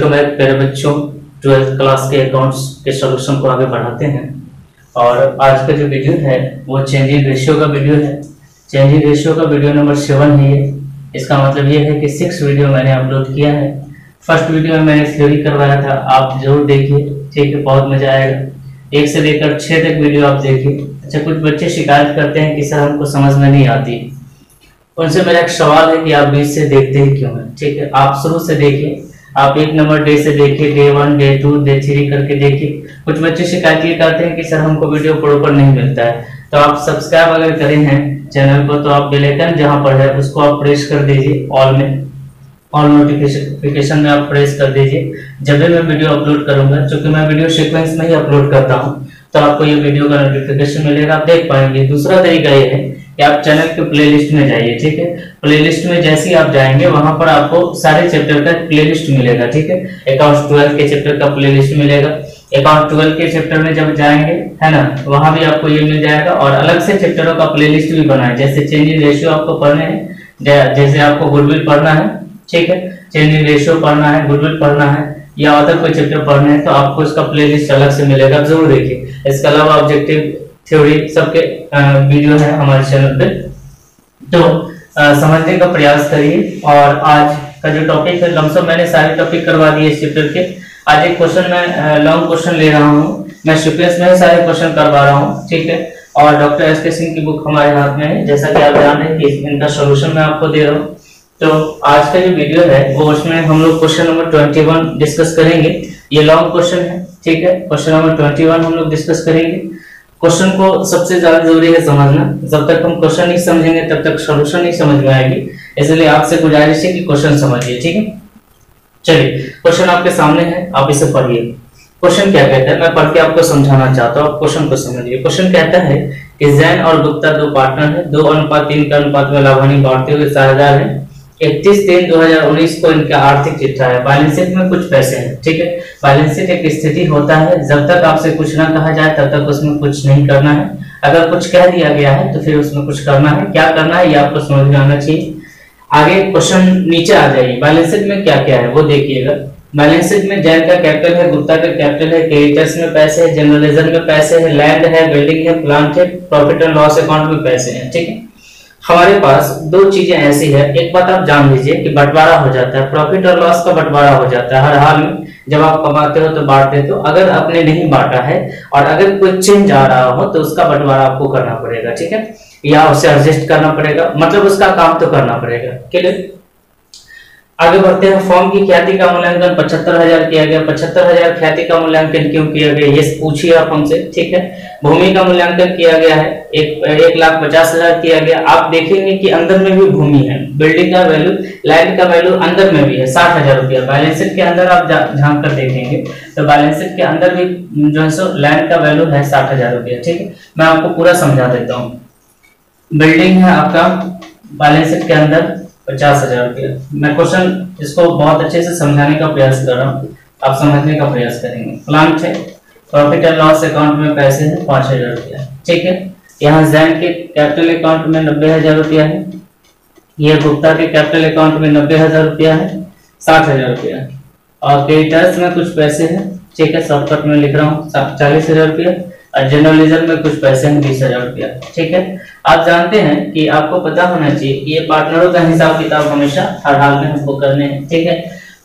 Welcome back प्यारे बच्चों। 12th class के अकाउंट्स के सॉल्यूशन को आगे बढ़ाते हैं और आज का जो वीडियो है वो चेंजिंग रेशियो का वीडियो है। चेंजिंग रेशियो का वीडियो नंबर 7 है ये। इसका मतलब ये है कि 6 वीडियो मैंने अपलोड किया है। फर्स्ट वीडियो में मैंने थ्योरी करवाया था, आप जरूर देखिए, ठीक है, बहुत मजा आएगा। 1 से लेकर 6 तक वीडियो आप देखिए। अच्छा, कुछ बच्चे शिकायत करते हैं कि सर हमको समझ में नहीं आती। उनसे मेरा एक सवाल है कि आप बीच से देखते ही क्यों हैं? ठीक है, आप शुरू से देखिए, आप 1 नंबर डे से देखिए, डे 1, डे 2, डे 3 करके देखिए। कुछ बच्चे शिकायत ये करते हैं कि सर हमको वीडियो प्रॉपर नहीं मिलता है। तो आप सब्सक्राइब अगर करें हैं चैनल को तो आप बेल आइकन जहां पर है उसको आप प्रेस कर दीजिए, ऑल में, ऑल नोटिफिकेशन में आप प्रेस कर दीजिए। जब भी मैं वीडियो अपलोड करूंगा, क्योंकि मैं वीडियो सीक्वेंस में ही अपलोड करता हूं, तो आपको ये वीडियो का नोटिफिकेशन मिलेगा, आप देख पाएंगे। दूसरा तरीका ये है कि आप चैनल के प्लेलिस्ट में जाइए, ठीक है। प्लेलिस्ट में जैसे ही आप जाएंगे वहां पर आपको सारे चैप्टर का प्लेलिस्ट मिलेगा, ठीक है। अकाउंट 12 के चैप्टर का प्लेलिस्ट मिलेगा। अकाउंट 12 के चैप्टर में जब जाएंगे, है ना, वहां भी आपको ये मिल जाएगा। और अलग से चैप्टरों का प्लेलिस्ट भी बना है, जैसे चेंजिंग रेशियो आपको पढ़ने हैं, जैसे आपको गुडविल पढ़ना है, ठीक है, चेंजिंग रेशियो पढ़ना है, गुडविल पढ़ना है या अदर कोई चैप्टर पढ़ने हैं, तो आपको इसका प्लेलिस्ट अलग से मिलेगा, जरूर देखिए। इसके अलावा ऑब्जेक्टिव, थ्योरी सबके वीडियो है हमारे चैनल पे, तो समझने का प्रयास करिए। और आज का जो टॉपिक है, लमसम मैंने सारे टॉपिक करवा दिए इस चैप्टर के। आज एक क्वेश्चन मैं लॉन्ग क्वेश्चन ले रहा हूँ, मैं सीक्वेंस में सारे क्वेश्चन करवा रहा हूँ, ठीक है। और डॉक्टर एस.के. सिंह की बुक हमारे हाथ में है, जैसा कि आप जान रहे हैं कि इनका सोल्यूशन मैं आपको दे रहा हूँ। तो आज का जो वीडियो है वो उसमें हम लोग क्वेश्चन नंबर 21 डिस्कस करेंगे। ये लॉन्ग क्वेश्चन है, ठीक है। क्वेश्चन नंबर 21 हम लोग डिस्कस करेंगे। क्वेश्चन को सबसे ज्यादा जरूरी है समझना। जब तक हम क्वेश्चन नहीं समझेंगे तब तक सॉल्यूशन नहीं समझ में आएगी, इसलिए आपसे गुजारिश है कि क्वेश्चन समझिए, ठीक है। चलिए, क्वेश्चन आपके सामने है, आप इसे पढ़िए। क्वेश्चन क्या कहता है, मैं पढ़ के आपको समझाना चाहता हूँ, आप क्वेश्चन को समझिए। क्वेश्चन कहता है कि जैन और गुप्ता 2 पार्टनर है, 2:3 का अनुपात में लाभानी बांटते हुए साझेदार है। 31/3/2019 को इनका आर्थिक चिट्ठा है। बैलेंस शीट में कुछ पैसे हैं, ठीक है। बैलेंस शीट एक स्थिति होता है, जब तक आपसे कुछ ना कहा जाए तब तक उसमें कुछ नहीं करना है। अगर कुछ कह दिया गया है तो फिर उसमें कुछ करना है। क्या करना है ये आपको समझ में आना चाहिए। आगे क्वेश्चन नीचे आ जाइए, बैलेंस शीट में क्या क्या है वो देखिएगा। बैलेंस शीट में जैन का कैपिटल है, गुप्ता का कैपिटल है, क्रेडिटर्स में पैसे है, जनरल लेजर में पैसे है, लैंड है, बिल्डिंग है, प्लांट है, प्रॉफिट एंड लॉस अकाउंट में पैसे हैं, ठीक है। हमारे पास 2 चीजें ऐसी है, एक बात आप जान लीजिए कि बंटवारा हो जाता है, प्रॉफिट और लॉस का बंटवारा हो जाता है हर हाल में। जब आप कमाते हो तो बांटते हो, अगर आपने नहीं बांटा है और अगर कोई चेंज आ रहा हो तो उसका बंटवारा आपको करना पड़ेगा, ठीक है, या उससे एडजस्ट करना पड़ेगा, मतलब उसका काम तो करना पड़ेगा। क्लियर? आगे बढ़ते हैं। फॉर्म की ख्याति का मूल्यांकन 75,000 किया गया। 75,000 ख्याति का मूल्यांकन क्यों किया गया ये पूछिए आप हमसे, ठीक है। भूमि का मूल्यांकन किया गया है, 1,50,000 किया गया। आप देखेंगे कि अंदर में भी भूमि है, बिल्डिंग का वैल्यू, लैंड का वैल्यू अंदर में भी है, 60,000 रुपया। बैलेंस शीट के अंदर आप झांक कर देखेंगे तो बैलेंस शीट के अंदर भी जो है सो लैंड का वैल्यू है 60,000 रुपया, ठीक है। मैं आपको पूरा समझा देता हूँ। बिल्डिंग है आपका बैलेंस शीट के अंदर 50,000 रुपया। मैं क्वेश्चन इसको बहुत अच्छे से समझाने का प्रयास कर रहा हूँ, आप समझने का प्रयास करेंगे। प्लांट है, प्रॉफिट एंड लॉस अकाउंट में पैसे हैं 5,000 रुपया, ठीक है। यहाँ जैन के कैपिटल अकाउंट में 90,000 रुपया है, ये गुप्ता के कैपिटल अकाउंट में 90,000 रुपया है, 60,000 रुपया। और क्रेडिटर्स में कुछ पैसे हैं, ठीक है, शॉर्टकट में लिख रहा हूँ 40,000 रुपया। और जनरल लेजर में कुछ पैसे हैं 20,000 रुपया, ठीक है। आप जानते हैं कि आपको पता होना चाहिए ये पार्टनरों का हिसाब किताब हमेशा हर हाल में हमको करने हैं, ठीक है।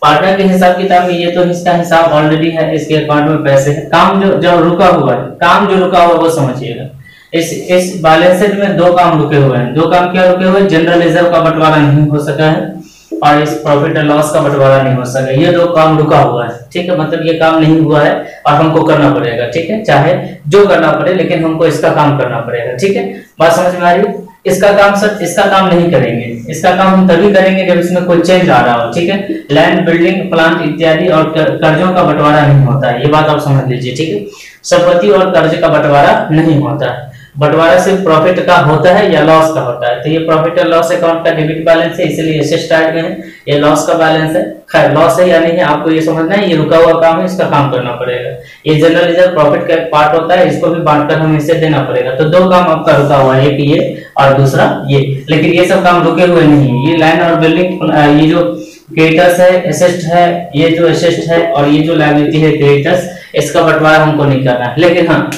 पार्टनर के हिसाब किताब में ये तो इसका हिसाब ऑलरेडी है, इसके अकाउंट में पैसे हैं। काम जो रुका हुआ है, काम जो रुका हुआ है वो समझिएगा। इस बैलेंस शीट में 2 काम रुके हुए हैं। 2 काम क्या रुके हुए हैं? जनरल लेजर का बंटवारा नहीं हो सका है और इस प्रॉफिट एंड लॉस का बंटवारा नहीं हो सका। ये 2 काम रुका हुआ है, ठीक है, मतलब ये काम नहीं हुआ है और हमको करना पड़ेगा, ठीक है। चाहे जो करना पड़े लेकिन हमको इसका काम करना पड़ेगा, ठीक है। बात समझ में आ रही है? इसका काम सर, इसका काम नहीं करेंगे, इसका काम हम तभी करेंगे जब इसमें कोई चेंज आ रहा हो, ठीक है। लैंड, बिल्डिंग, प्लांट इत्यादि और कर्जों का बंटवारा नहीं होता है, ये बात आप समझ लीजिए, ठीक है। संपत्ति और कर्ज का बंटवारा नहीं होता है। बंटवारा सिर्फ प्रॉफिट का होता है या लॉस का होता है। तो ये प्रॉफिट और लॉस अकाउंट का डेबिट बैलेंस है, इसलिए एसेट साइड में है। ये लॉस का बैलेंस है, खैर लॉस है या नहीं है आपको ये समझना है। ये रुका हुआ काम है, इसका काम करना पड़ेगा। ये जनरल लेजर प्रॉफिट का एक पार्ट होता है, इसको भी बांटकर हमें इसे देना पड़ेगा। तो 2 काम आपका रुका हुआ है, एक ये और दूसरा ये। लेकिन ये सब काम रुके हुए नहीं है। ये लैंड और बिल्डिंग, ये जो क्रेडिटर्स है, एसेट है, ये जो एसेट है और ये जो लायबिलिटी है क्रेडिटर्स, इसका बंटवारा हमको नहीं करना है। लेकिन हाँ,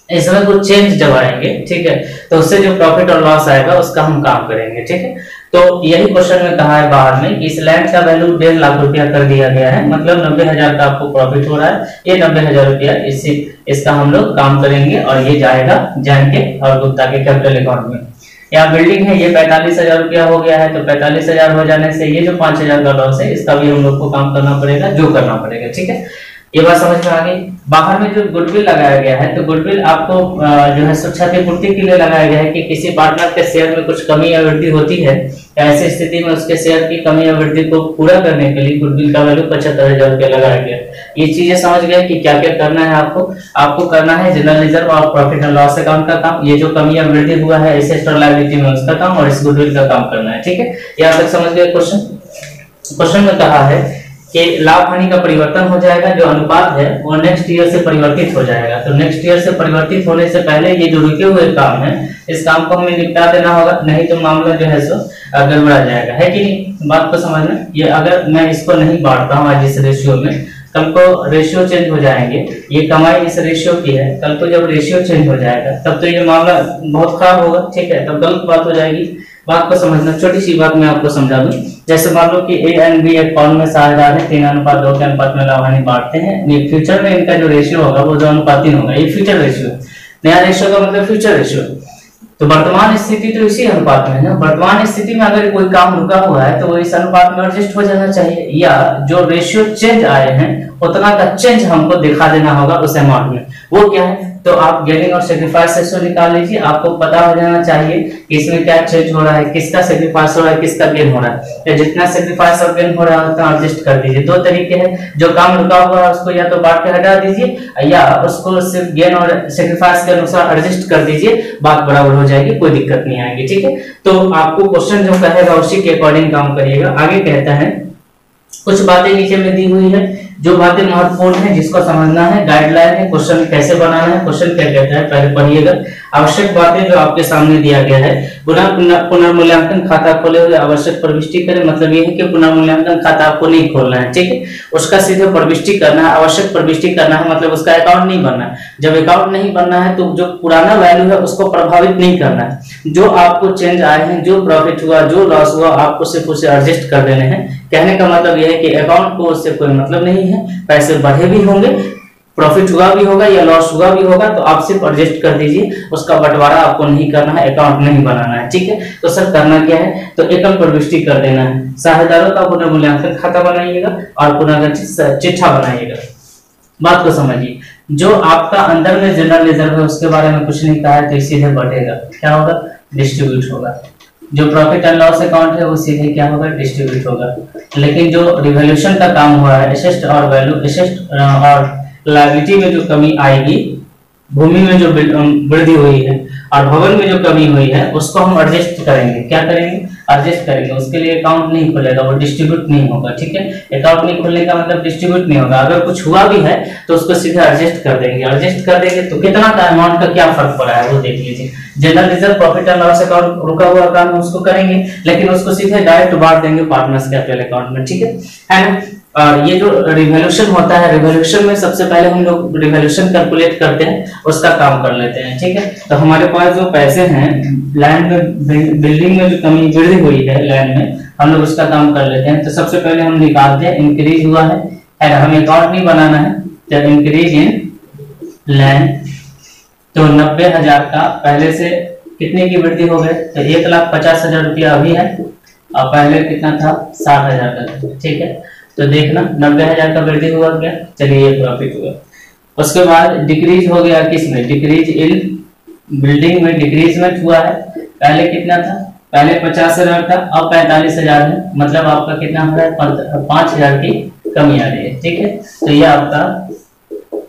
इसमें कुछ चेंज जब आएंगे, ठीक है, तो उससे जो प्रॉफिट और लॉस आएगा उसका हम काम करेंगे, ठीक है। तो यही क्वेश्चन में कहा है बाहर में कि इस लैंड का वैल्यू 1.5 लाख रुपया कर दिया गया है, मतलब 90,000 का आपको प्रॉफिट हो रहा है। ये 90,000 रुपया इसका हम लोग काम करेंगे और ये जाएगा जैन के और गुप्ता के कैपिटल अकाउंट में। यहाँ बिल्डिंग है, ये 45,000 रुपया हो गया है, तो 45,000 हो जाने से ये जो 5,000 का लॉस है इसका भी हम लोग को काम करना पड़ेगा, जो करना पड़ेगा, ठीक है। ये बात समझ में आ गई। बाहर में जो गुडविल लगाया गया है, तो गुडविल आपको जो है क्षतिपूर्ति के लिए लगाया गया है कि किसी पार्टनर के शेयर में कुछ कमी या वृद्धि होती है, ऐसी स्थिति में उसके शेयर की कमी या वृद्धि को पूरा करने के लिए गुडविल का वैल्यू 75,000 रुपया लगाया गया। ये चीजें समझ गए कि क्या क्या करना है आपको करना है जनरल रिजर्व और प्रॉफिट एंड लॉस अकाउंट का काम, ये जो कमी या वृद्धि हुआ है एसेट और लायबिलिटी में उसका काम, और इस गुडविल का काम करना है, ठीक है। यहाँ तक समझ गए। क्वेश्चन में कहा है कि लाभ हानि का परिवर्तन हो जाएगा, जो अनुपात है वो नेक्स्ट ईयर से परिवर्तित हो जाएगा। तो नेक्स्ट ईयर से परिवर्तित होने से पहले ये जो रुके हुए काम है, इस काम को हमें निपटा देना होगा, नहीं तो मामला जो है सो गड़बड़ा जाएगा, है कि नहीं। बात को समझना, ये अगर मैं इसको नहीं बांटता हूँ आज इस रेशियो में, कल को रेशियो चेंज हो जाएंगे, ये कमाई इस रेशियो की है, कल को जब रेशियो चेंज हो जाएगा तब तो ये मामला बहुत खराब होगा, ठीक है, तब गलत बात हो जाएगी। बात को समझना, छोटी सी बात मैं आपको समझा दूं। जैसे मान लो कि ए एंड बी एक फॉर्म में साझेदार है, 3:2 के अनुपात में लाभ हानि बांटते हैं। ये फ्यूचर में इनका जो रेशियो होगा वो 2:3 होगा, ये फ्यूचर रेशियो। नया रेशियो का मतलब फ्यूचर रेशियो। तो वर्तमान स्थिति तो इसी अनुपात में है ना। वर्तमान स्थिति में अगर कोई काम रुका हुआ है तो वो इस अनुपात में एडजस्ट हो जाना चाहिए, या जो रेशियो चेंज आए हैं उतना का चेंज हमको दिखा देना होगा उस अमाउंट में। वो क्या है, तो आप गेनिंग और सेक्रीफाइस रेशियो निकाल लीजिए, आपको पता हो जाना चाहिए कि इसमें क्या चेंज हो रहा है, किसका सेक्रीफाइस हो रहा है, किसका गेन हो रहा है। या जितना सेक्रीफाइस और गेन हो रहा है उतना एडजस्ट कर दीजिए। दो तरीके हैं, जो काम रुका हुआ है उसको या तो बांट के हटा दीजिए या उसको सिर्फ गेन और सेक्रीफाइस के अनुसार एडजस्ट कर दीजिए, बात बराबर हो जाएगी, कोई दिक्कत नहीं आएगी, ठीक है। तो आपको क्वेश्चन जो कहेगा उसी के अकॉर्डिंग काम करिएगा। आगे कहता है कुछ बातें नीचे में दी हुई है, जो बातें महत्वपूर्ण है जिसको समझना है, गाइडलाइन है, क्वेश्चन कैसे बनाना है, क्वेश्चन क्या कहता है पहले पढ़िएगा। आवश्यक बातें जो आपके सामने दिया गया है, पुनर्मूल्यांकन खाता खोले हुए आवश्यक प्रविष्टि करें, मतलब ये है कि पुनर्मूल्यांकन खाता आपको नहीं खोलना है, ठीक है, उसका सीधे प्रविष्टि करना है, आवश्यक प्रविष्टि करना है, मतलब उसका अकाउंट नहीं बनना है। जब अकाउंट नहीं बनना है तो जो पुराना वैल्यू है उसको प्रभावित नहीं करना है। जो आपको चेंज आए हैं, जो प्रॉफिट हुआ, जो लॉस हुआ, आपको सिर्फ उसे एडजस्ट कर देने हैं। कहने का मतलब यह है कि अकाउंट को उससे कोई मतलब नहीं है, पैसे बढ़े भी होंगे, प्रॉफिट हुआ भी होगा या लॉस हुआ भी होगा, तो आप सिर्फ एडजस्ट कर दीजिए, उसका बंटवारा आपको नहीं करना है, अकाउंट नहीं बनाना है, ठीक है। तो सर करना क्या है, तो एकल प्रविष्टि कर देना है, साझेदारों का पुनर्मूल्यांकन खाता बनाइएगा और पुनर्गठित चिट्ठा बनाइएगा। बात को समझिए, जो आपका अंदर में जनरल रिजर्व है उसके बारे में कुछ नहीं कहा है, तो सीधे बढ़ेगा, क्या होगा, डिस्ट्रीब्यूट होगा। जो प्रॉफिट एंड लॉस अकाउंट है वो सीधे क्या होगा, डिस्ट्रीब्यूट होगा। लेकिन जो रिवॉल्यूशन का काम हुआ है, एसेट और वैल्यू, एसेट और लायबिलिटी में जो कमी आएगी, भूमि में जो वृद्धि हुई है और भवन में जो कमी हुई है, उसको हम एडजस्ट करेंगे। क्या करेंगे, एडजस्ट करेंगे। उसके लिए अकाउंट नहीं खुलेगा, वो डिस्ट्रीब्यूट नहीं होगा, ठीक है। अकाउंट नहीं खुलने का मतलब डिस्ट्रीब्यूट नहीं होगा। अगर कुछ हुआ भी है तो उसको सीधे एडजस्ट कर देंगे। एडजस्ट कर देंगे तो कितना का अमाउंट का क्या फर्क पड़ा है वो देख लीजिए। General reserve, profit and loss account रुका हुआ काम है उसको करेंगे, लेकिन उसको सीधे डायरेक्ट बांट देंगे पार्टनर्स कैपिटल अकाउंट में, ठीक है ना। और ये जो रिवॉल्यूशन होता है, रिवॉल्यूशन में सबसे पहले हम लोग रिवॉल्यूशन कैलकुलेट करते हैं, उसका काम कर लेते हैं, ठीक है। तो हमारे पास जो पैसे हैं लैंड में, बिल्डिंग में जो कमी वृद्धि हुई है लैंड में, हम लोग उसका काम कर लेते हैं। तो सबसे पहले हम निकालते हैं, इंक्रीज हुआ है ना, हमें अकाउंट नहीं बनाना है। जब इंक्रीज इन लैंड, तो 90,000 का पहले से कितने की वृद्धि हो गई, तो 1,50,000 रुपया अभी है और पहले कितना था, 60,000 का, ठीक है। तो देखना 90,000 का वृद्धि हुआ क्या, चलिए ये प्रॉफिट हुआ। उसके बाद डिक्रीज हो गया, किसमें, डिक्रीज इन बिल्डिंग में डिक्रीजमेंट हुआ है। पहले कितना था, पहले 50,000 था, अब 45,000 है, मतलब आपका कितना हो रहा है, 5,000 की कमी आ रही है, ठीक है। तो ये आपका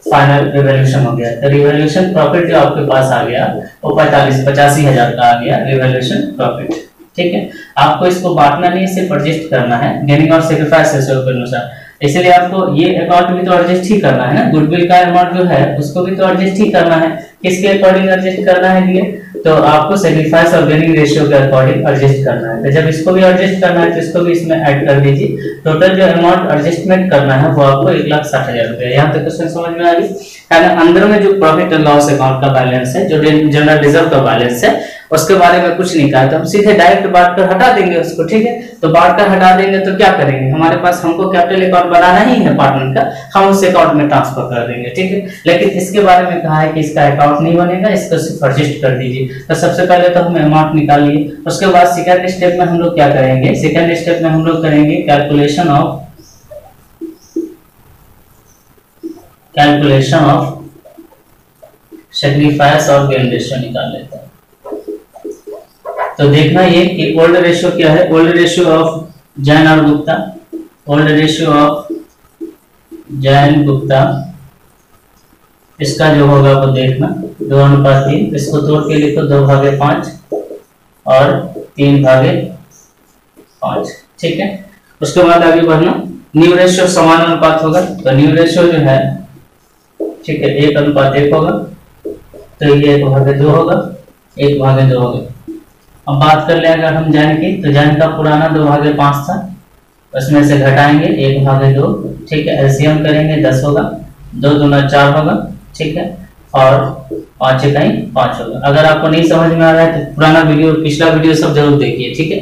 फाइनल रिवॉल्यूशन हो गया। तो रिवॉल्यूशन प्रॉफिट जो आपके पास आ गया वो 85,000 का आ गया रिवॉल्यूशन प्रॉफिट, ठीक है। आपको इसको बांटना नहीं, सिर्फ एडजस्ट करना है गेनिंग और सैक्रिफाइस रेशियो के अनुसार। इसलिए आपको ये अकाउंट भी तो एडजस्ट ही करना है ना, गुडविल का अमाउंट जो है उसको भी तो एडजस्ट ही करना है। किसके अकॉर्डिंग एडजस्ट करना है ये, तो आपको सैक्रिफाइस और गेनिंग रेशियो के अकॉर्डिंग एडजस्ट करना है। तो जब इसको भी एडजस्ट करना है तो इसको भी इसमें ऐड कर दीजिए। टोटल जो अमाउंट एडजस्टमेंट करना है वो आपको 1,60,000 रुपया। यहाँ तक क्वेश्चन समझ में आ गई है ना। अंदर में जो प्रॉफिट एंड लॉस अकाउंट का बैलेंस है, जो जनरल रिजर्व का बैलेंस है, उसके बारे में कुछ नहीं कहा, तो हम सीधे डायरेक्ट बांट कर हटा देंगे उसको, ठीक है। तो बांट कर हटा देंगे तो क्या करेंगे, हमारे पास हमको कैपिटल अकाउंट बनाना ही है पार्टनर का, हम उस अकाउंट में ट्रांसफर कर देंगे, ठीक है। लेकिन इसके बारे में कहा है कि इसका अकाउंट नहीं बनेगा, इसको सिर्फ एडजस्ट कर दीजिए। तो सबसे पहले तो हम अमाउंट निकाल लिए, उसके बाद सेकंड स्टेप में हम लोग क्या करेंगे, सेकंड स्टेप में हम लोग करेंगे कैलकुलेशन ऑफ सैक्रिफाइस और गेन रेशियो निकाल लेते हैं। तो देखना ये कि ओल्ड रेशियो क्या है, ओल्ड रेशियो ऑफ जैन और Gupta, old ratio of Jain Gupta, इसका जो होगा वो देखना 2:3, इसको तोड़ के लिखो 2/5 और 3/5, ठीक है। उसके बाद आगे बढ़ना, न्यू रेशियो समान अनुपात होगा, तो न्यू रेशियो जो है, ठीक है, 1:1 होगा, तो ये 1/2 होगा, 1/2 होगा। अब बात कर ले अगर हम जैन की, तो जैन का पुराना 2/5 था, उसमें से घटाएंगे 1/2, ठीक है। एलसीएम करेंगे 10 होगा, 2 दूना 4 होगा, ठीक है, और 5 इकाई 5 होगा। अगर आपको नहीं समझ में आ रहा है तो पुराना वीडियो, पिछला वीडियो सब जरूर देखिए, ठीक है।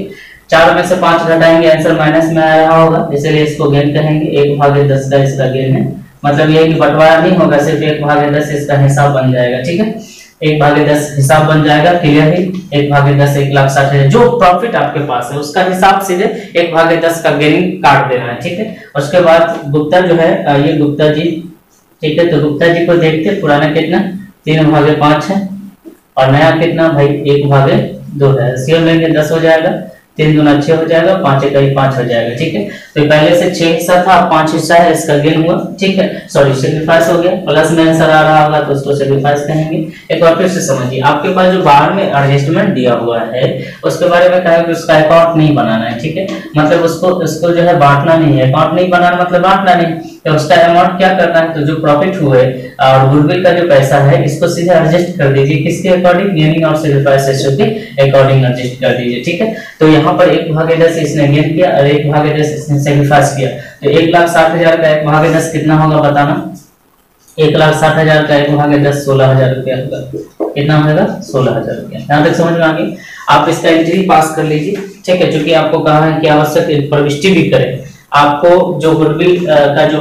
4 में से 5 घटाएंगे, आंसर माइनस में आ रहा होगा, इसलिए इसको गेन कहेंगे। 1/10 का इसका गेन है, मतलब ये कि बंटवारा नहीं होगा, सिर्फ 1/10 इसका हिसाब बन जाएगा, ठीक है। 1/10 हिसाब बन जाएगा, क्लियर है। 1/10 1,60,000 जो प्रॉफिट आपके पास है उसका हिसाब सीधे 1/10 का गेनिंग काट देना है, ठीक है। उसके बाद गुप्ता जो है, ये गुप्ता जी, ठीक है। तो गुप्ता जी को देखते, पुराना कितना 3/5 है और नया कितना भाई 1/2 है। सीएम लेंगे 10 हो जाएगा, 3 दूना 6 हो जाएगा, 5 इकाई 5 हो जाएगा, ठीक है। तो पहले से 6 हिस्सा था, 5 हिस्सा है, इसका गेन हुआ, ठीक है, सॉरी सैक्रिफाइस हो गया, प्लस में आंसर आ रहा होगा तो उसको सैक्रिफाइस कहेंगे। एक बार फिर से समझिए, आपके पास जो बाहर में एडजस्टमेंट दिया हुआ है उसके बारे में कहा है कि उसका अकाउंट नहीं बनाना है, ठीक है, मतलब उसको जो है बांटना नहीं है, अकाउंट नहीं बनाना मतलब बांटना नहीं, तो उसका अमाउंट क्या करना है, तो जो प्रॉफिट हुए और गुडविल का जो पैसा है इसको सीधे एडजस्ट कर दीजिए, किसके अकॉर्डिंग, गेनिंग और सैक्रिफाइस रेशियो के अकॉर्डिंग एडजस्ट कर दीजिए, ठीक है। तो यहाँ पर 1/10 इसने गेन किया और 1/10 इसने सैक्रिफाइस किया, तो 1,60,000 का 1/10 कितना होगा बताना। 1,60,000 का 1/10 16,000 रुपया होगा, कितना होगा 16,000 रुपया। यहाँ तक समझ में आ गई। आप इसका एंट्री पास कर लीजिए, ठीक है, क्योंकि आपको कहा है कि आवश्यक प्रविष्टि भी करें। आपको जो गुडविल का जो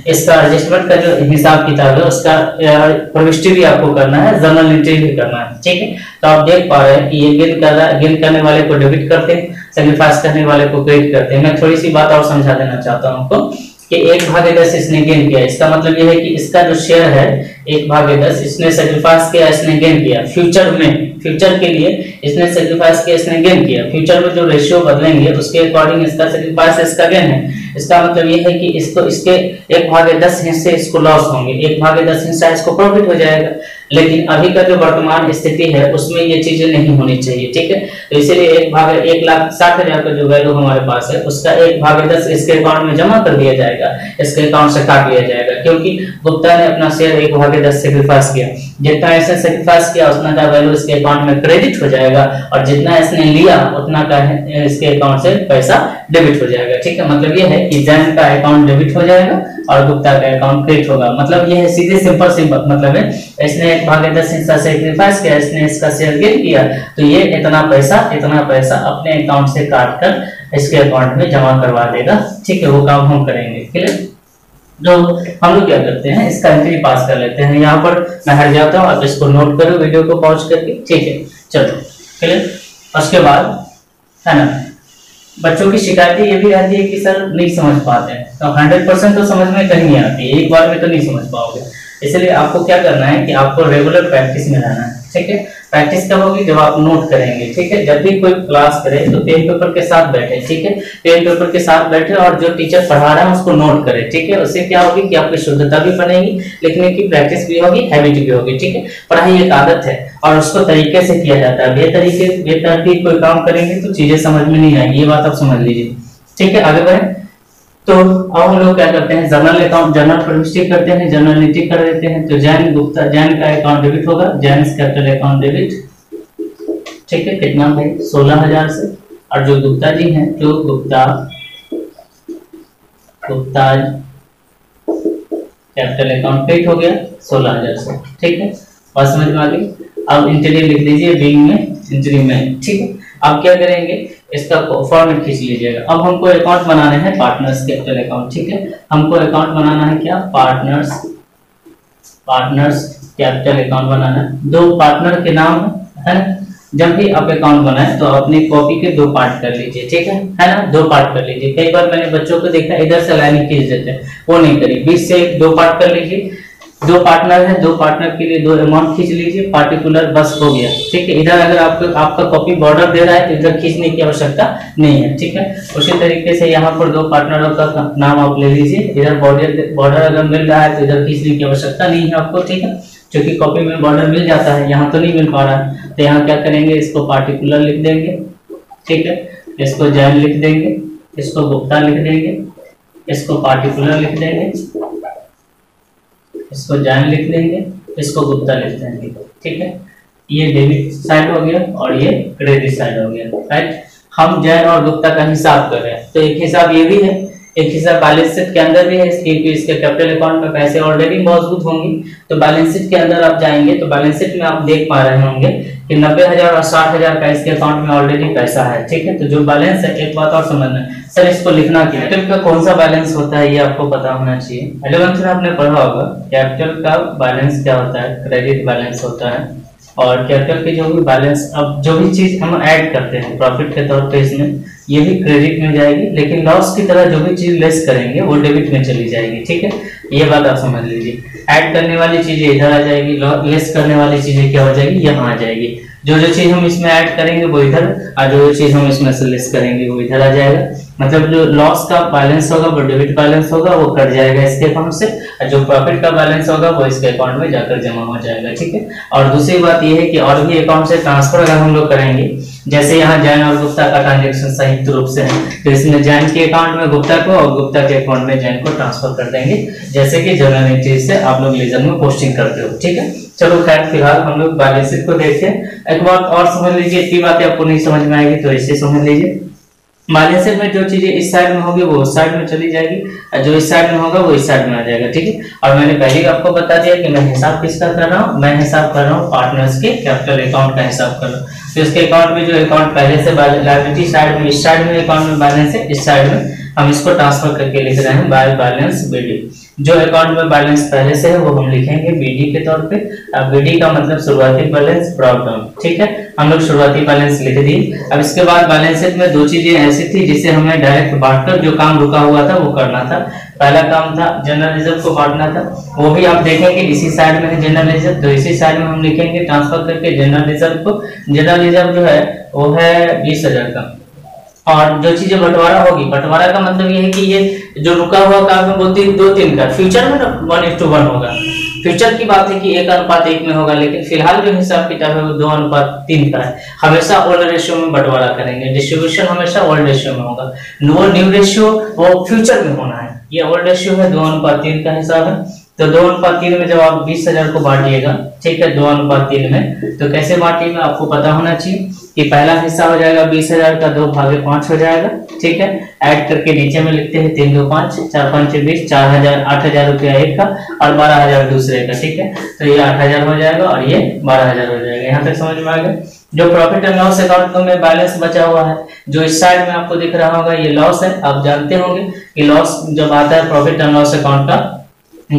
इसका एडजस्टमेंट का जो हिसाब किताब है उसका प्रविष्टि भी आपको करना है, जर्नल एंट्री भी करना है, ठीक है। तो आप देख पा रहे हैं कि ये गेन कर रहा है, गेन करने वाले को डेबिट करते हैं, सैक्रिफाइस करने वाले को क्रेडिट करते हैं। मैं थोड़ी सी बात और समझा देना चाहता हूं आपको कि 1/10 इसने गेन किया, इसका मतलब ये है कि इसका जो शेयर है 1/10 इसने सैक्रिफाइस किया, इसने गेन किया, फ्यूचर में, फ्यूचर के लिए इसने सैक्रिफाइस किया, इसने गेन किया, फ्यूचर में जो रेशियो बदलेंगे उसके अकॉर्डिंग इसका सैक्रिफाइस, इसका गेन है। इसका मतलब ये है कि इसको इसके 1/10 हिस्से इसको लॉस होंगे, 1/10 हिस्सा इसको प्रॉफिट हो जाएगा। लेकिन अभी का जो वर्तमान स्थिति है उसमें ये चीजें नहीं होनी चाहिए, ठीक है। तो इसीलिए 1,60,000 का जो वैल्यू हमारे पास है उसका 1/10 इसके अकाउंट में जमा कर दिया जाएगा, इसके अकाउंट से काट लिया जाएगा, क्योंकि गुप्ता ने अपना शेयर 1/10 सैक्रिफाइस किया। जितना इसने सैक्रिफाइस किया उतना का वैल्यू इसके अकाउंट में क्रेडिट हो जाएगा और जितना इसने लिया उतना का इसके अकाउंट से पैसा डेबिट हो जाएगा, ठीक है। मतलब ये है कि जैन का अकाउंट डेबिट हो जाएगा और गुप्ता का अकाउंट क्रेडिट होगा। मतलब ये है सीधे सिंपल मतलब है, इसने 1/10 हिस्सा सैक्रिफाइस किया, इसने इसका शेयर गेन किया, तो ये इतना पैसा अपने अकाउंट से काट कर इसके अकाउंट में जमा करवा देगा, ठीक है। वो काम हम करेंगे, क्लियर। जो हम लोग क्या करते हैं, इसका एंट्री पास कर लेते हैं। यहाँ पर मैं हट जाता हूँ, आप इसको नोट करो वीडियो को पॉज करके, ठीक है। चलो क्लियर। उसके बाद है ना, बच्चों की शिकायतें ये भी रहती है कि सर नहीं समझ पाते हैं, तो 100% तो समझ में कहीं नहीं आती है, एक बार में तो नहीं समझ पाओगे। इसलिए आपको क्या करना है कि आपको रेगुलर प्रैक्टिस में रहना है, ठीक है। प्रैक्टिस कब होगी, जब आप नोट करेंगे, ठीक है। जब भी कोई क्लास करे तो पेन पेपर के साथ बैठे, ठीक है, पेन पेपर के साथ बैठे और जो टीचर पढ़ा रहा है उसको नोट करें, ठीक है। उससे क्या होगी कि आपकी शुद्धता भी बनेगी, लिखने की प्रैक्टिस भी होगी, हैबिट भी होगी, ठीक है। पढ़ाई एक आदत है और उसको तरीके से किया जाता है, बेतरतीब कोई काम करेंगे तो चीजें समझ में नहीं आएंगी, ये बात आप समझ लीजिए, ठीक है। आगे बढ़े। तो अब हम लोग क्या करते हैं, जनरल अकाउंट, जनरल पर मिस्टेक करते हैं, जनरल नीति कर देते हैं। तो जैन गुप्ता, जैन का अकाउंट डेबिट होगा, जैन कैपिटल अकाउंट डेबिट, ठीक है। कितना भाई 16,000 से। और जो गुप्ता जी हैं, जो गुप्ता कैपिटल अकाउंट पेड हो गया 16,000 से, ठीक है। बात समझ में आ गई। अब इंटीरियर लिख दीजिए बिंग में, इंटीरियर में, ठीक है। आप क्या करेंगे, इसका फॉर्मेट खींच लीजिएगा। अब हमको अकाउंट बनाने हैं पार्टनर्स कैपिटल अकाउंट, ठीक है। हमको अकाउंट बनाना है क्या, पार्टनर्स कैपिटल अकाउंट बनाना है। दो पार्टनर के नाम है ना। जब भी आप अकाउंट बनाए तो अपनी कॉपी के दो पार्ट कर लीजिए, ठीक है ना। दो पार्ट कर लीजिए। कई बार मैंने बच्चों को देखा इधर से लाइन खींच देते हैं, वो नहीं करिए, बीच से दो पार्ट कर लीजिए। दो पार्टनर है, दो पार्टनर के लिए दो अमाउंट खींच लीजिए, पार्टिकुलर, बस हो गया, ठीक है। इधर अगर आपका कॉपी बॉर्डर दे रहा है तो इधर खींचने की आवश्यकता नहीं है, ठीक है। उसी तरीके से यहाँ पर दो पार्टनरों का नाम आप ले लीजिए। इधर बॉर्डर अगर मिल रहा है तो इधर खींचने की आवश्यकता नहीं है आपको, ठीक है। क्योंकि कॉपी में बॉर्डर मिल जाता है, यहाँ तो नहीं मिल पा रहा है। तो यहाँ क्या करेंगे, इसको पार्टिकुलर लिख देंगे, ठीक है। इसको जैन लिख देंगे, इसको गुप्ता लिख देंगे, इसको पार्टिकुलर लिख देंगे, इसको जैन लिख देंगे, इसको गुप्ता लिख देंगे, ठीक है। ये डेबिट साइड हो गया और ये क्रेडिट साइड हो गया, राइट। हम जैन और गुप्ता का हिसाब कर रहे हैं, तो एक हिसाब ये भी है, एक हिसाब बैलेंस शीट के अंदर भी है। इसके कैपिटल अकाउंट में पैसे ऑलरेडी मौजूद होंगे। तो बैलेंस शीट के अंदर आप जाएंगे तो बैलेंस शीट में आप देख पा रहे होंगे कि 90,000 और 60,000 का इसके अकाउंट में ऑलरेडी पैसा है, ठीक है। तो जो बैलेंस है, एक बात और समझना सर, इसको लिखना क्या है, कैपिटल का कौन सा बैलेंस होता है ये आपको पता होना चाहिए। 11th में आपने पढ़ा होगा कैपिटल का बैलेंस क्या होता है, क्रेडिट बैलेंस होता है। और कैपिटल के जो भी बैलेंस, अब जो भी चीज हम ऐड करते हैं प्रॉफिट के तौर पे, इसमें ये भी क्रेडिट में जाएगी, लेकिन लॉस की तरह जो भी चीज लेस करेंगे वो डेबिट में चली जाएगी, ठीक है। ये बात आप समझ लीजिए। ऐड करने वाली चीजें इधर आ जाएगी, लेस करने वाली चीजें क्या हो जाएगी, यहाँ आ जाएगी। जो चीज हम इसमें ऐड करेंगे वो इधर, और जो चीज हम इसमें से लेस करेंगे वो इधर आ जाएगा। मतलब जो लॉस का बैलेंस होगा वो डेबिट बैलेंस होगा, वो कट जाएगा इसके अकाउंट से, और जो प्रॉफिट का बैलेंस होगा वो इसके अकाउंट में जाकर जमा हो जाएगा, ठीक है। और दूसरी बात ये है कि और भी अकाउंट से ट्रांसफर अगर हम लोग करेंगे, जैसे यहाँ जैन और गुप्ता का ट्रांजेक्शन संयुक्त रूप से है, तो इसमें जैन के अकाउंट में गुप्ता को और गुप्ता के अकाउंट में जैन को ट्रांसफर कर देंगे, जैसे कि जनरल एंट्री से आप लोग लेजर में पोस्टिंग करते हो, ठीक है। चलो खैर, फिलहाल हम लोग बैलेंस शीट को देखते हैं। एक बात और समझ लीजिए, इतनी बातें आपको नहीं समझ में आएगी तो इसे समझ लीजिए। बैलेंस शीट में जो चीजें इस साइड में होगी वो उस साइड में चली जाएगी, और जो इस साइड में होगा वो इस साइड में आ जाएगा, ठीक है। और मैंने पहले ही आपको बता दिया कि मैं हिसाब किसका कर रहा हूँ, मैं हिसाब कर रहा हूँ पार्टनर्स के कैपिटल अकाउंट का हिसाब कर रहा हूँ। तो इसके अकाउंट में जो अकाउंट पहले से लायबिलिटी साइड में, इस साइड में अकाउंट में बैलेंस है, इस साइड में हम इसको ट्रांसफर करके लिख रहे हैं बाय बैलेंस बीडी। जो अकाउंट में बैलेंस पहले से है वो हम लिखेंगे बीडी के तौर पे। अब बीडी का मतलब शुरुआती बैलेंस ब्रॉट डाउन, ठीक है। हम लोग शुरुआती बैलेंस लिख दिए। अब इसके बाद बैलेंस शीट में दो चीजें ऐसी थी जिसे हमें डायरेक्ट बांटकर जो काम रुका हुआ था वो करना था। पहला काम था जनरल रिजर्व को बांटना था, वो भी आप देखेंगे इसी साइड में है जनरल रिजर्व, तो इसी साइड में हम लिखेंगे ट्रांसफर करके जनरल रिजर्व को। जनरल रिजर्व जो है वो है 20,000 का। और जो चीजें बंटवारा होगी, बंटवारा का मतलब ये है कि ये जो रुका हुआ काम है वो 2-3 का, फ्यूचर में 1:1 होगा। फ्यूचर की बात है कि 1:1 में होगा, लेकिन फिलहाल जो हिसाब किताब है वो 2:3 का है। हमेशा ओल्ड रेशियो में बंटवारा करेंगे, डिस्ट्रीब्यूशन हमेशा ओल्ड रेशियो में होगा। वो न्यू रेशियो वो फ्यूचर में होना है। ये ओल्ड रेशियो है, 2:3 का हिसाब है। तो 2:3 में जब आप 20,000 को बांटिएगा, ठीक है, 2:3 में, तो कैसे बांटिएगा आपको पता होना चाहिए कि पहला हिस्सा हो जाएगा 20,000 का 2/5 हो जाएगा, ठीक है। ऐड करके नीचे में लिखते हैं 3 2 5, 4 5 20, 4,000, 8,000 रुपया एक का और 12,000 दूसरे का, ठीक है। तो ये 8,000 हो जाएगा और ये 12,000 हो जाएगा। यहाँ तक समझ में आ गया। जो प्रॉफिट एंड लॉस अकाउंट में बैलेंस बचा हुआ है, जो इस साइड में आपको दिख रहा होगा, ये लॉस है। आप जानते होंगे कि लॉस जब आता है प्रॉफिट एंड लॉस अकाउंट का,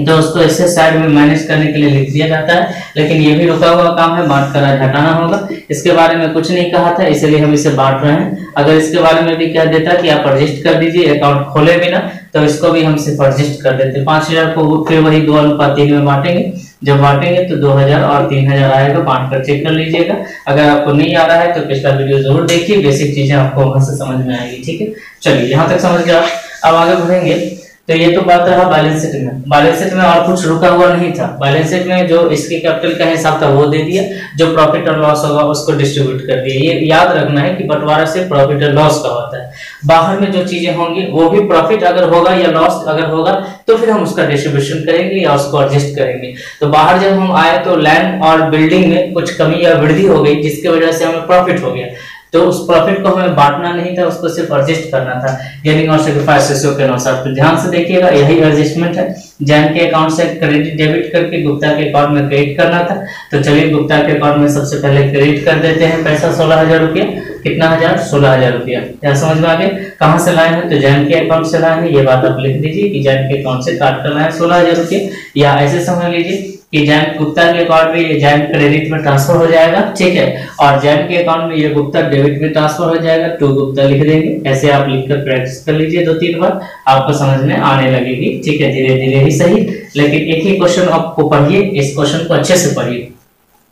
तो उसको ऐसे साइड में मैनेज करने के लिए लिख दिया जाता है, लेकिन ये भी रुका हुआ काम है, बांट कर आज हटाना होगा। इसके बारे में कुछ नहीं कहा था, इसलिए हम इसे बांट रहे हैं। अगर इसके बारे में भी कह देता कि आप रजिस्टर कर दीजिए अकाउंट खोले बिना, तो इसको भी हम सिर्फ रजिस्टर कर देते। 5,000 को फिर वही 2:3 में बांटेंगे। जब बांटेंगे तो 2,000 और 3,000 आएगा, बांट कर चेक कर लीजिएगा। अगर आपको नहीं आ रहा है तो पिछला वीडियो जरूर देखिए, बेसिक चीजें आपको वहां से समझ में आएगी, ठीक है। चलिए यहाँ तक समझ गया। अब आगे बढ़ेंगे। तो ये तो बात रहा बैलेंस शीट में। बैलेंस शीट में और कुछ रुका हुआ नहीं था। बैलेंस शीट में जो इसके कैपिटल का हिसाब था वो दे दिया, जो प्रॉफिट और लॉस होगा उसको डिस्ट्रीब्यूट कर दिया। ये याद रखना है कि बंटवारा से प्रॉफिट और लॉस का होता है। बाहर में जो चीजें होंगी वो भी प्रॉफिट अगर होगा या लॉस अगर होगा तो फिर हम उसका डिस्ट्रीब्यूशन करेंगे या उसको एडजस्ट करेंगे। तो बाहर जब हम आए तो लैंड और बिल्डिंग में कुछ कमी या वृद्धि हो गई जिसकी वजह से हमें प्रॉफिट हो गया, तो उस प्रॉफिट को हमें बांटना नहीं था, उसको सिर्फ एडजस्ट करना था गेनिंग और सैक्रिफाइस रेशियो के अनुसार। तो ध्यान से देखिएगा, यही एडजस्टमेंट है। जैन के अकाउंट से क्रेडिट डेबिट करके गुप्ता के अकाउंट में क्रेडिट करना था। तो चलिए गुप्ता के अकाउंट में सबसे पहले क्रेडिट कर देते हैं पैसा 16,000 रुपया। कितना हजार? 16,000 रुपया। क्या समझ में आ गया? कहां से लाए हैं? तो जैन के अकाउंट से लाए हैं। ये बात आप लिख दीजिए कि जैन के अकाउंट से काट कर लाए 16,000 रुपये, या ऐसे समझ लीजिए कि जैन गुप्ता के अकाउंट में ये जैन क्रेडिट में ट्रांसफर हो जाएगा, ठीक है, और जैन के अकाउंट में ये गुप्ता डेबिट में ट्रांसफर हो जाएगा। टू गुप्ता लिख देंगे। ऐसे आप लिखकर प्रैक्टिस कर लीजिए 2-3 बार, आपको समझ में आने लगेगी, ठीक है। धीरे धीरे ही सही, लेकिन एक ही क्वेश्चन आपको पढ़िए, इस क्वेश्चन को अच्छे से पढ़िए।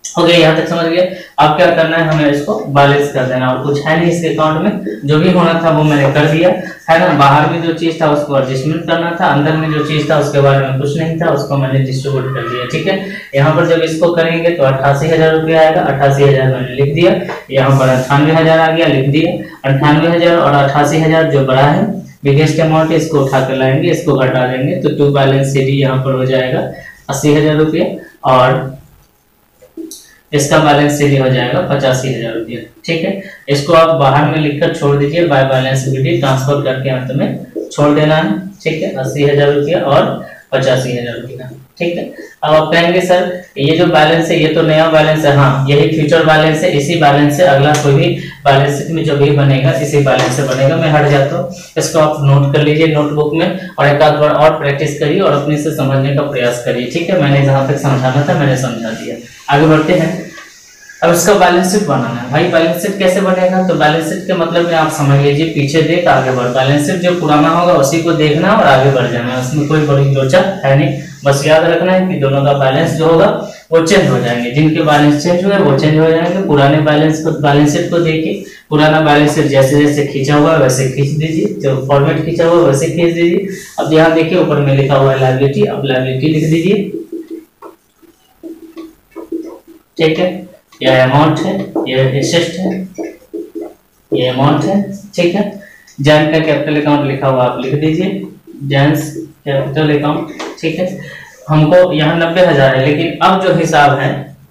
हो गया, यहाँ तक समझ गए। अब क्या करना है, हमें इसको बैलेंस कर देना, और कुछ है नहीं इसके अकाउंट में। जो भी होना था वो मैंने कर दिया, है ना। बाहर में जो चीज था उसको एडजस्टमेंट करना था, अंदर में जो चीज था उसके बारे में कुछ नहीं था, उसको मैंने डिस्ट्रीब्यूट कर दिया, ठीक है। यहाँ पर जब इसको करेंगे तो 88,000 रुपया आएगा। 88,000 मैंने लिख दिया। यहाँ पर 98,000 आ गया, लिख दिया। 98,000 और 88,000 जो बड़ा है, बिगेस्ट अमाउंट है, इसको उठा कर लाएंगे, इसको घटा देंगे, तो टू बैलेंस शीट यहाँ पर हो जाएगा 80,000 रुपया, और इसका बैलेंस शीट हो जाएगा 85,000 रुपया, ठीक है। इसको आप बाहर में लिखकर छोड़ दीजिए, बाय बैलेंस शीट ट्रांसफर करके अंत में छोड़ देना है, ठीक है। 80,000 रुपया और 85,000 रुपया, ठीक है। अब आप कहेंगे सर ये जो बैलेंस है ये तो नया बैलेंस है। हाँ, यही फ्यूचर बैलेंस है। इसी बैलेंस से अगला कोई भी बैलेंस शीट में जो भी बनेगा इसी बैलेंस से बनेगा। मैं हट जाता हूँ, इसको आप नोट कर लीजिए नोटबुक में, और एक आध बार और प्रैक्टिस करिए और अपने से समझने का प्रयास करिए, ठीक है। मैंने जहां तक समझाना था मैंने समझा दिया। आगे बढ़ते हैं। अब इसका बैलेंस शीट बनाना है। भाई बैलेंस शीट कैसे बनेगा? तो बैलेंस शीट के मतलब में आप समझ लीजिए, पीछे देख आगे बढ़। बैलेंस शीट जो पुराना होगा उसी को देखना और आगे बढ़ जाना, उसमें कोई बड़ी लोचा है नहीं। बस याद रखना है कि दोनों का बैलेंस जो होगा वो चेंज हो जाएंगे। जिनके बैलेंस चेंज हुए वो चेंज हो जाएंगे। पुराने बैलेंस शीट को देखिए, पुराना बैलेंस शीट जैसे जैसे खींचा हुआ है वैसे खींच दीजिए, जो फॉर्मेट खींचा हुआ है वैसे खींच दीजिए। अब यहाँ देखिए ऊपर में लिखा हुआ है लायबिलिटी, अब लायबिलिटी लिख दीजिए, ठीक है। यह अमाउंट है, यह एसेट है, ये अमाउंट है, ठीक है। जैन का कैपिटल अकाउंट लिखा हुआ आप लिख दीजिए, जैन्स कैपिटल अकाउंट, ठीक है। हमको यहाँ 90,000 है, लेकिन अब जो हिसाब है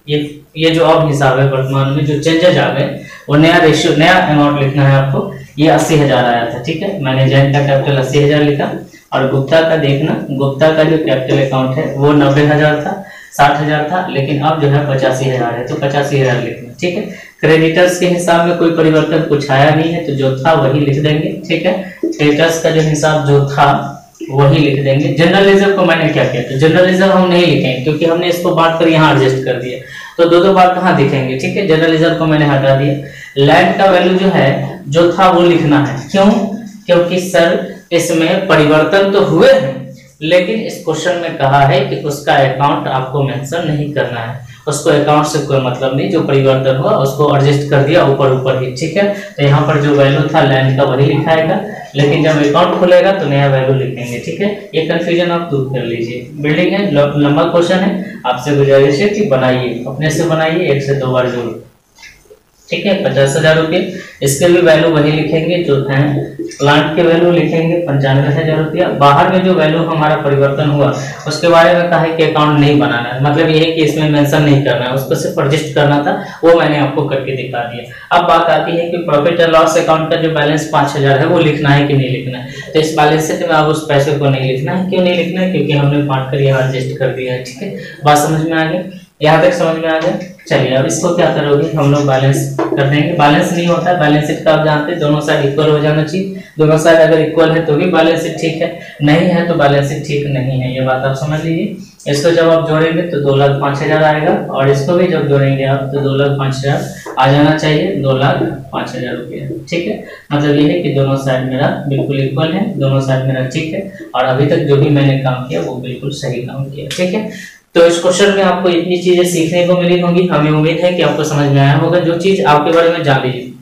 ये जो अब हिसाब है वर्तमान में जो चेंजेज आ गए, वो नया रेशियो नया अमाउंट लिखना है आपको। ये 80,000 आया था, ठीक है। मैंने जैन का कैपिटल 80,000 लिखा, और गुप्ता का देखना, गुप्ता का जो कैपिटल अकाउंट है वो 90,000 था, 60,000 था, लेकिन अब जो है 85,000 है, तो 85,000 लिखना, ठीक है। क्रेडिटर्स के हिसाब में कोई परिवर्तन कुछ आया नहीं है, तो जो था वही लिख देंगे, ठीक है। क्रेडिटर्स का जो हिसाब जो था वही लिख देंगे। जनरल रिजर्व को मैंने क्या किया, तो जनरल रिजर्व हम नहीं लिखेंगे क्योंकि हमने इसको बांट कर यहाँ एडजस्ट कर दिया, तो दो बार कहाँ दिखेंगे, ठीक है। जनरल रिजर्व को मैंने हटा दिया। लैंड का वैल्यू जो है जो था वो लिखना है। क्यों? क्योंकि सर इसमें परिवर्तन तो हुए हैं, लेकिन इस क्वेश्चन में कहा है कि उसका अकाउंट आपको मेंशन नहीं करना है। उसको अकाउंट से कोई मतलब नहीं, जो परिवर्तन हुआ उसको एडजस्ट कर दिया ऊपर ही, ठीक है। तो यहाँ पर जो वैल्यू था लैंड का वही लिखाएगा, लेकिन जब अकाउंट खुलेगा तो नया वैल्यू लिखेंगे, ठीक है। ये कंफ्यूजन आप दूर कर लीजिए। बिल्डिंग है, लंबा क्वेश्चन है, आपसे गुजारिश है कि बनाइए, अपने से बनाइए, 1 से 2 बार जरूर, ठीक है। 50,000 रुपये, इसके भी वैल्यू वही लिखेंगे जो है। प्लांट के वैल्यू लिखेंगे 95,000 रुपया। बाहर में जो वैल्यू हमारा परिवर्तन हुआ उसके बारे में कहा है कि अकाउंट नहीं बनाना है, मतलब ये है कि इसमें मेंशन नहीं करना है, उसको सिर्फ एडजस्ट करना था, वो मैंने आपको करके दिखा दिया। अब बात आती है कि प्रॉफिट एंड लॉस अकाउंट का जो बैलेंस 5,000 है वो लिखना है कि नहीं लिखना है। तो इस बैलेंस शीट में आप उस पैसे को नहीं लिखना है। क्यों नहीं लिखना है? क्योंकि हमने बांट कर यहाँ एडजस्ट कर दिया है, ठीक है। बात समझ में आ गई? यहाँ तक समझ में आ गया? चलिए अब इसको क्या करोगे, हम लोग बैलेंस कर देंगे। बैलेंस नहीं होता है, बैलेंस शीट का आप जानते हैं दोनों साइड इक्वल हो जाना चाहिए। दोनों साइड अगर इक्वल है तो भी बैलेंस शीट ठीक है, नहीं है तो बैलेंस शीट ठीक नहीं है, ये बात आप समझ लीजिए। इसको जब आप जोड़ेंगे तो 2,05,000 आएगा, और इसको भी जब जोड़ेंगे आप तो 2,05,000 आ जाना चाहिए, 2,05,000 रुपये, ठीक है। मतलब ये है कि दोनों साइड मेरा बिल्कुल इक्वल है, दोनों साइड मेरा ठीक है, और अभी तक जो भी मैंने काम किया वो बिल्कुल सही काम किया, ठीक है। तो इस क्वेश्चन में आपको इतनी चीजें सीखने को मिली होंगी, हमें उम्मीद है कि आपको समझ में आया होगा। जो चीज आपके बारे में जान लीजिए,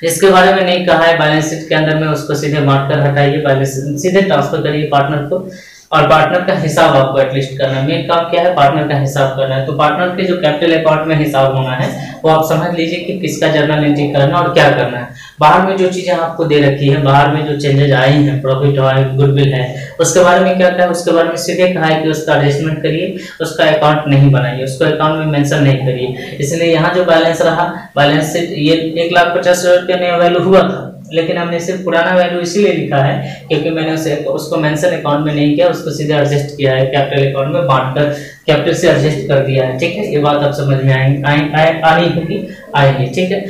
जिसके बारे में नहीं कहा है बैलेंस शीट के अंदर में, उसको सीधे बांट कर हटाइए, बैलेंस सीधे ट्रांसफर करिए पार्टनर को। और पार्टनर का हिसाब आपको एटलीस्ट करना है। मेन काम क्या है, पार्टनर का हिसाब करना है। तो पार्टनर के जो कैपिटल अकाउंट में हिसाब होना है वो आप समझ लीजिए कि किसका जर्नल एंट्री करना और क्या करना है। बाहर में जो चीजें आपको दे रखी है, बाहर में जो चेंजेज आई हैं, प्रॉफिट है, गुडविल है, उसके बारे में क्या कहा है, उसके बारे में सीधे कहा है कि उसका एडजस्टमेंट करिए, उसका अकाउंट नहीं बनाइए, उसको अकाउंट में मेंशन नहीं करिए। इसलिए यहाँ जो बैलेंस रहा, बैलेंस शीट ये 1,50,000 रुपया नया वैल्यू हुआ था, लेकिन हमने सिर्फ पुराना वैल्यू इसीलिए लिखा है क्योंकि मैंने उसको मेंशन अकाउंट में नहीं किया, उसको सीधे एडजस्ट किया है, कैपिटल अकाउंट में बांटकर कैपिटल से एडजस्ट कर दिया है। ठीक है, ये बात आप समझ में आनी होगी, आएंगे। ठीक है,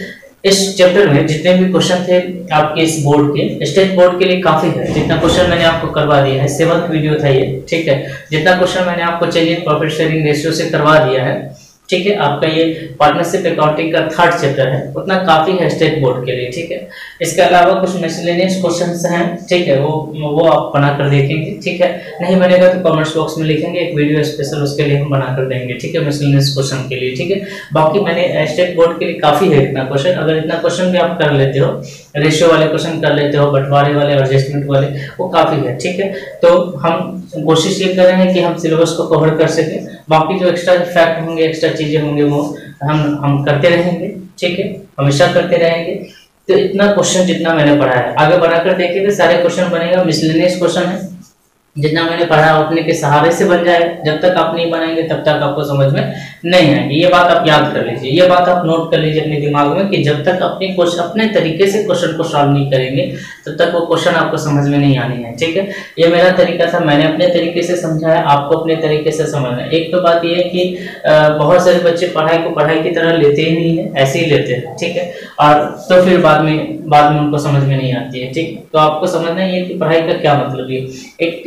इस चैप्टर में जितने भी क्वेश्चन थे आपके इस बोर्ड के, स्टेट बोर्ड के लिए काफी है। जितना क्वेश्चन मैंने आपको करवा दिया है, 7th वीडियो था ये। ठीक है, जितना क्वेश्चन मैंने आपको change in profit sharing ratio से करवा दिया है, ठीक है, आपका ये पार्टनरशिप अकाउंटिंग का 3rd चैप्टर है, उतना काफी है स्टेट बोर्ड के लिए। ठीक है, इसके अलावा कुछ मिसलेनियस क्वेश्चंस हैं, ठीक है, वो आप बनाकर देखेंगे। ठीक है, नहीं बनेगा तो कमेंट्स बॉक्स में लिखेंगे, एक वीडियो स्पेशल उसके लिए हम बनाकर देंगे। ठीक है, मिसलेनियस क्वेश्चन के लिए। ठीक है, बाकी मैंने स्टेट बोर्ड के लिए काफी है इतना क्वेश्चन। अगर इतना क्वेश्चन भी आप कर लेते हो, रेशियो वाले क्वेश्चन कर लेते हो, बंटवारे वाले, एडजस्टमेंट वाले, वो काफी है। ठीक है, तो हम कोशिश ये कर रहे हैं कि हम सिलेबस को कवर कर सकें। बाकी जो एक्स्ट्रा फैक्ट होंगे, एक्स्ट्रा चीजें होंगे, वो हम करते रहेंगे। ठीक है, हमेशा करते रहेंगे। तो इतना क्वेश्चन जितना मैंने पढ़ा है, आगे बढ़ाकर देखिए तो सारे क्वेश्चन बनेगा। मिसलेनियस क्वेश्चन है, जितना मैंने पढ़ा अपने के सहारे से बन जाए। जब तक आप नहीं बनाएंगे तब तक आपको समझ में नहीं आएगी। ये बात आप याद कर लीजिए, ये बात आप नोट कर लीजिए अपने दिमाग में कि जब तक अपने तरीके से क्वेश्चन को सॉल्व नहीं करेंगे तब तक वो क्वेश्चन आपको समझ में नहीं आनी है। ठीक है, ये मेरा तरीका था, मैंने अपने तरीके से समझा है, आपको अपने तरीके से समझना है। एक तो बात ये है कि बहुत सारे बच्चे पढ़ाई को पढ़ाई की तरह लेते ही नहीं है, ऐसे ही लेते हैं। ठीक है, और तो फिर बाद में उनको समझ में नहीं आती है। ठीक, तो आपको समझना है कि पढ़ाई का क्या मतलब है।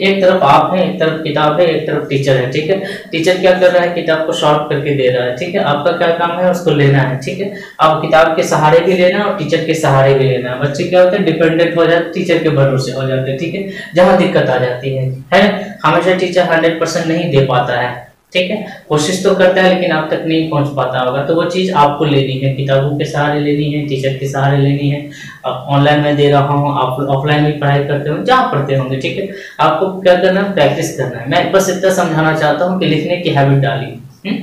एक तरफ आप हैं, एक तरफ किताब है, एक तरफ टीचर है। ठीक है, टीचर क्या कर रहा है, किताब को सॉल्व करके दे रहा है। ठीक है, आपका क्या काम है, उसको लेना है। ठीक है, आप किताब के सहारे भी लेना और टीचर के सहारे भी लेना है। बच्चे क्या होते हैं, डिपेंडेंट हो जाते, टीचर के भरोसे हो जाते हैं। ठीक है, जहां दिक्कत आ जाती है हमेशा टीचर 100% नहीं दे पाता है। ठीक है, कोशिश तो करता है लेकिन आप तक नहीं पहुंच पाता होगा, तो वो चीज आपको लेनी है, किताबों के सहारे लेनी है, टीचर के सहारे लेनी है। ऑनलाइन में दे रहा हूँ, आप ऑफलाइन भी पढ़ाई करते हो, जहाँ पढ़ते होंगे। ठीक है, आपको क्या करना है, प्रैक्टिस करना है। मैं बस इतना समझाना चाहता हूँ कि लिखने की हैबिट डालिए।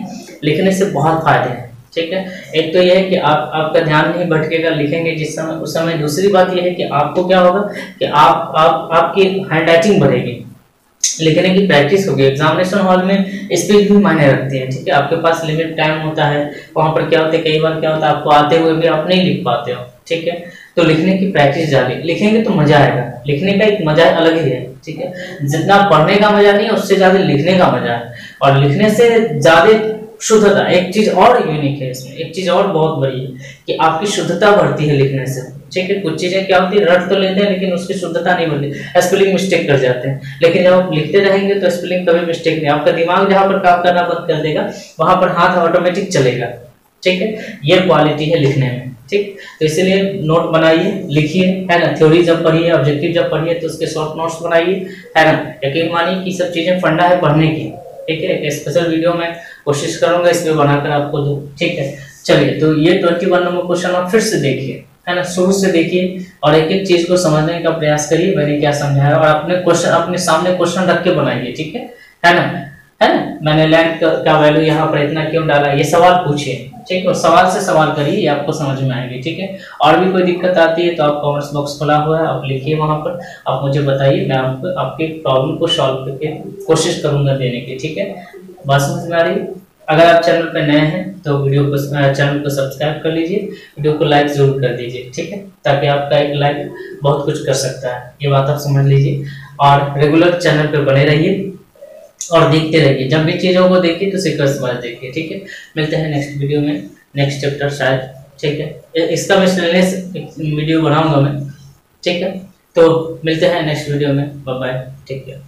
लिखने से बहुत फायदे हैं। ठीक है, एक तो यह है कि आपका ध्यान नहीं भटकेगा, लिखेंगे जिस समय उस समय। दूसरी बात यह है कि आपको क्या होगा कि आपकी हैंडराइटिंग बढ़ेगी, लिखने की प्रैक्टिस होगी। एग्जामिनेशन हॉल में स्पीड भी मायने रखती है। ठीक है, आपके पास लिमिट टाइम होता है, वहां पर क्या होता है, कई बार क्या होता है, आपको आते हुए भी आप नहीं लिख पाते हो। ठीक है, तो लिखने की प्रैक्टिस जारी, लिखेंगे तो मजा आएगा। लिखने का एक मजा अलग ही है। ठीक है, जितना पढ़ने का मजा नहीं है उससे ज्यादा लिखने का मजा है, और लिखने से ज्यादा शुद्धता। एक चीज और यूनिक है इसमें, एक चीज और बहुत बड़ी है कि आपकी शुद्धता बढ़ती है लिखने से। ठीक है, कुछ चीजें क्या होती है, रट तो लेते हैं लेकिन उसकी शुद्धता नहीं बनती, स्पेलिंग मिस्टेक कर जाते हैं। लेकिन जब आप लिखते रहेंगे तो स्पेलिंग कभी मिस्टेक नहीं, आपका दिमाग जहां पर काम करना बंद कर देगा वहां पर हाथ ऑटोमेटिक चलेगा। ठीक है, ये क्वालिटी है लिखने में। ठीक, तो इसीलिए नोट बनाइए, लिखिए, है ना। थ्योरी जब पढ़िए, ऑब्जेक्टिव जब पढ़िए तो उसके शॉर्ट नोट्स बनाइए, है ना। यकीन मानिए कि सब चीजें फंडा है पढ़ने की। ठीक है, एक स्पेशल वीडियो में कोशिश करूंगा इसमें बनाकर आपको दूं। ठीक है, चलिए, तो ये 21 नंबर क्वेश्चन आप फिर से देखिए, है ना, शुरू से देखिए और एक एक चीज को समझने का प्रयास करिए मैंने क्या समझाया, और अपने क्वेश्चन अपने सामने क्वेश्चन रख के बनाइए। ठीक है ना, मैंने लैंड का वैल्यू यहाँ पर इतना क्यों डाला, ये सवाल पूछिए। ठीक है, और सवाल से सवाल करिए, ये आपको समझ में आएगी। ठीक है, और भी कोई दिक्कत आती है तो आप कमेंट्स बॉक्स खुला हुआ है, आप लिखिए, वहां पर आप मुझे बताइए, मैं आपको आपकी प्रॉब्लम को सॉल्व करके कोशिश करूंगा देने की। ठीक है, बात समझ में आ रही है। अगर आप चैनल पर नए हैं तो चैनल को सब्सक्राइब कर लीजिए, वीडियो को लाइक जरूर कर दीजिए। ठीक है, ताकि आपका एक लाइक बहुत कुछ कर सकता है, ये बात आप समझ लीजिए। और रेगुलर चैनल पर बने रहिए और देखते रहिए, जब भी चीजों को देखिए तो सीक्वेंस वाइज देखिए। ठीक है, मिलते हैं नेक्स्ट वीडियो में, नेक्स्ट चैप्टर शायद। ठीक है, इसका मैं वीडियो बनाऊंगा मैं। ठीक है, तो मिलते हैं नेक्स्ट वीडियो में, बाय बाय, टेक केयर।